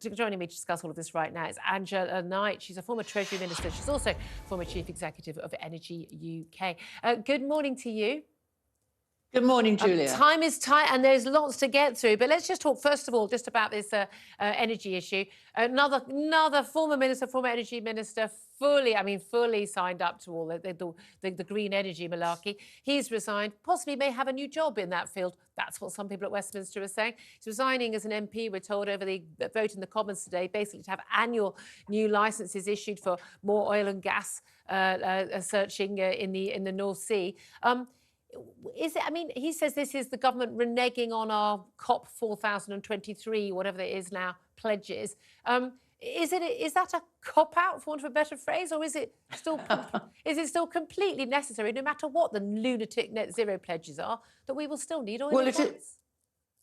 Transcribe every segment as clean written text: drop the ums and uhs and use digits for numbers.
Joining me to discuss all of this right now is Angela Knight. She's a former Treasury Minister. She's also former Chief Executive of Energy UK. Good morning to you. Good morning, Julia. Time is tight and there's lots to get through, but let's just talk first of all just about this energy issue. Another former minister, former energy minister, fully signed up to all the green energy malarkey. He's resigned, possibly may have a new job in that field. That's what some people at Westminster are saying. He's resigning as an MP, we're told, over the vote in the Commons today, basically to have annual new licences issued for more oil and gas searching in the North Sea. Is it? I mean, he says this is the government reneging on our COP 4023, whatever it is now, pledges. Is that a cop out, for want of a better phrase, or is it still completely necessary, no matter what the lunatic net zero pledges are, that we will still need oil and gas?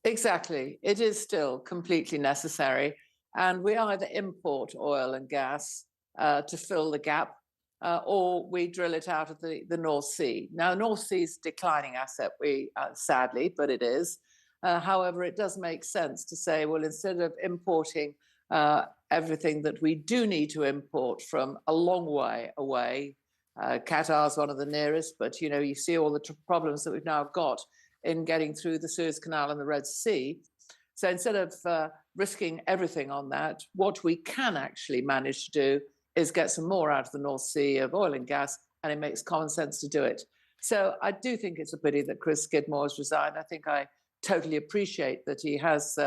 Exactly, it is still completely necessary, and we either import oil and gas to fill the gap. Or we drill it out of the North Sea. Now, North Sea is a declining asset, sadly, but it is. However, it does make sense to say, well, instead of importing everything that we do need to import from a long way away, Qatar's one of the nearest, but you see all the problems that we've now got in getting through the Suez Canal and the Red Sea. So instead of risking everything on that, what we can actually manage to do is get some more out of the North Sea of oil and gas, and it makes common sense to do it. So I do think it's a pity that Chris Skidmore has resigned. I think I totally appreciate that he has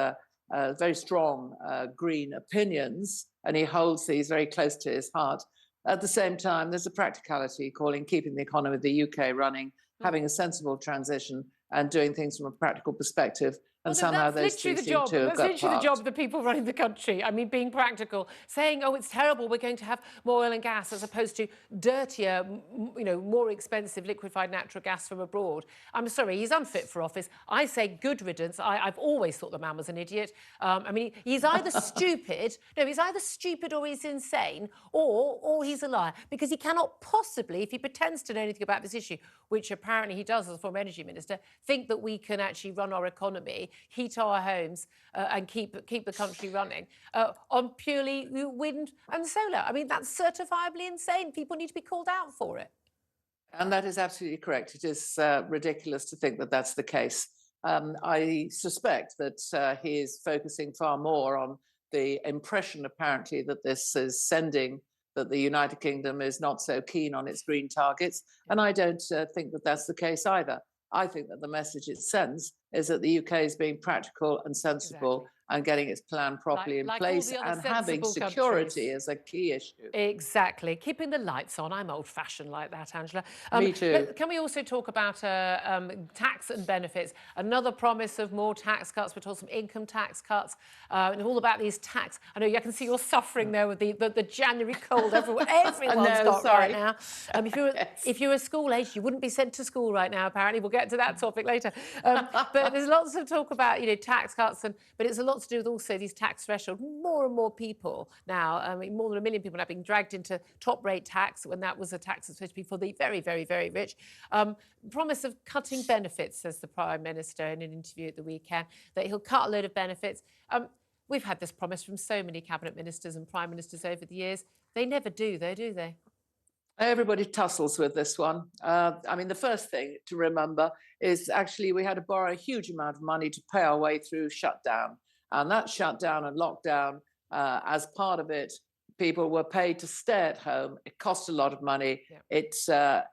very strong green opinions, and he holds these very close to his heart. At the same time, there's a practicality keeping the economy of the UK running, having a sensible transition and doing things from a practical perspective. And somehow those two seem to have got That's literally the job of the people running the country. I mean, being practical, saying, oh, it's terrible, we're going to have more oil and gas, as opposed to dirtier, more expensive liquefied natural gas from abroad. I'm sorry, he's unfit for office. I say good riddance. I've always thought the man was an idiot. I mean, he's either stupid, or he's insane, or he's a liar, because he cannot possibly, if he pretends to know anything about this issue, which apparently he does as a former energy minister, think that we can actually run our economy, heat our homes and keep the country running on purely wind and solar. I mean, that's certifiably insane. People need to be called out for it. And that is absolutely correct. It is ridiculous to think that that's the case. I suspect that he is focusing far more on the impression, apparently, that this is sending that the United Kingdom is not so keen on its green targets. And I don't think that that's the case either. I think that the message it sends is that the UK is being practical and sensible and getting its plan properly in place and having security as a key issue. Exactly. Keeping the lights on. I'm old-fashioned like that, Angela. Me too. Can we also talk about tax and benefits? Another promise of more tax cuts. We're told some income tax cuts and all about these tax. I know I can see you're suffering there with the January cold. Everyone's got right now. If you were school age, you wouldn't be sent to school right now, apparently. We'll get to that topic later. But there's lots of talk about, tax cuts, but it's a lot to do with also these tax thresholds. More and more people now, more than 1 million people now being dragged into top-rate tax when that was a tax that's supposed to be for the very, very, very rich. Promise of cutting benefits, says the Prime Minister in an interview at the weekend, that he'll cut a load of benefits. We've had this promise from so many cabinet ministers and prime ministers over the years. They never do, though, do they? Everybody tussles with this one. I mean, the first thing to remember is actually we had to borrow a huge amount of money to pay our way through shutdown. And that shutdown and lockdown, as part of it, people were paid to stay at home. It cost a lot of money. Yeah. It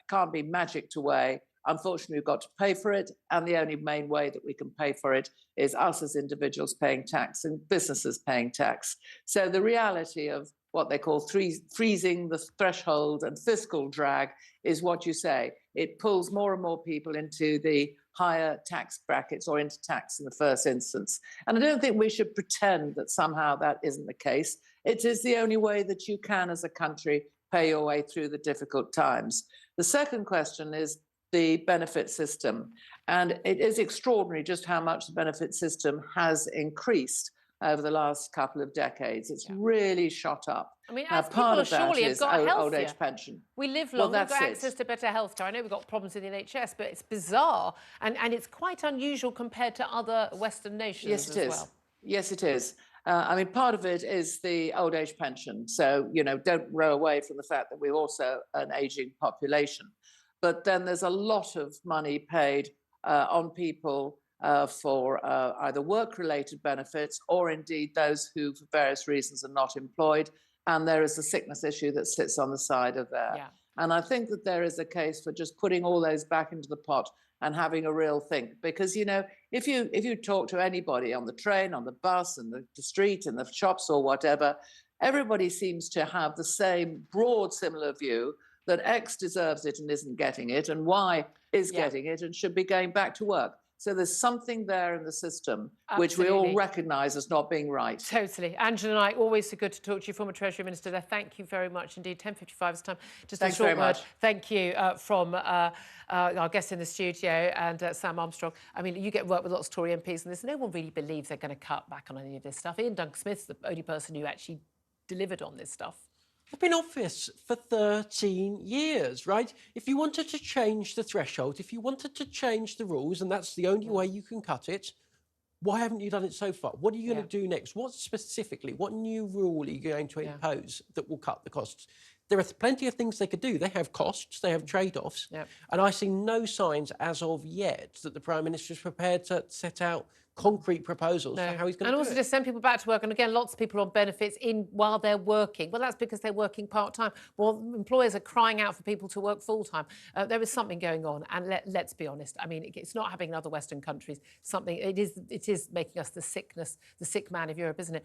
can't be magicked away. Unfortunately, we've got to pay for it. And the only main way that we can pay for it is us as individuals paying tax and businesses paying tax. So the reality of what they call freezing the threshold and fiscal drag is what you say. It pulls more and more people into the higher tax brackets or into tax in the first instance. And I don't think we should pretend that somehow that isn't the case. It is the only way that you can, as a country, pay your way through the difficult times. The second question is the benefit system. And it is extraordinary just how much the benefit system has increased over the last couple of decades. It's really shot up. I mean, as people surely have got old age pension. We live long, we've got access to better healthcare. I know we've got problems with the NHS, but it's bizarre and it's quite unusual compared to other Western nations as well. Yes, it is. I mean, part of it is the old age pension. So, you know, don't row away from the fact that we're also an aging population. But then there's a lot of money paid on people for either work-related benefits or indeed those who, for various reasons, are not employed. And there is a sickness issue that sits on the side of there. Yeah. And I think that there is a case for just putting all those back into the pot and having a real think. Because, you know, if you talk to anybody on the train, on the bus, and the street, in the shops or whatever, everybody seems to have the same broad, similar view that X deserves it and isn't getting it, and Y is getting it and should be going back to work. So there's something there in the system which we all recognise as not being right. Totally. Angela and I, always so good to talk to you, former Treasury Minister there. Thank you very much indeed. 10:55 is time. Just Thanks a short very word. much. Thank you from our guest in the studio and Sam Armstrong. I mean, you get work with lots of Tory MPs and no one really believes they're going to cut back on any of this stuff. Ian Duncan-Smith's the only person who actually delivered on this stuff. I've been in office for 13 years, right? If you wanted to change the threshold, if you wanted to change the rules, and that's the only way you can cut it, why haven't you done it so far? What are you going to do next? What specifically, what new rule are you going to impose that will cut the costs? There are plenty of things they could do. They have costs, they have trade-offs, and I see no signs as of yet that the Prime Minister is prepared to set out concrete proposals for how he's going to do it. And also to send people back to work. And again, lots of people on benefits while they're working. Well, that's because they're working part-time. Well, employers are crying out for people to work full-time. There is something going on. And let's be honest. I mean, it's not happening in other Western countries. It is making us the sick man of Europe, isn't it?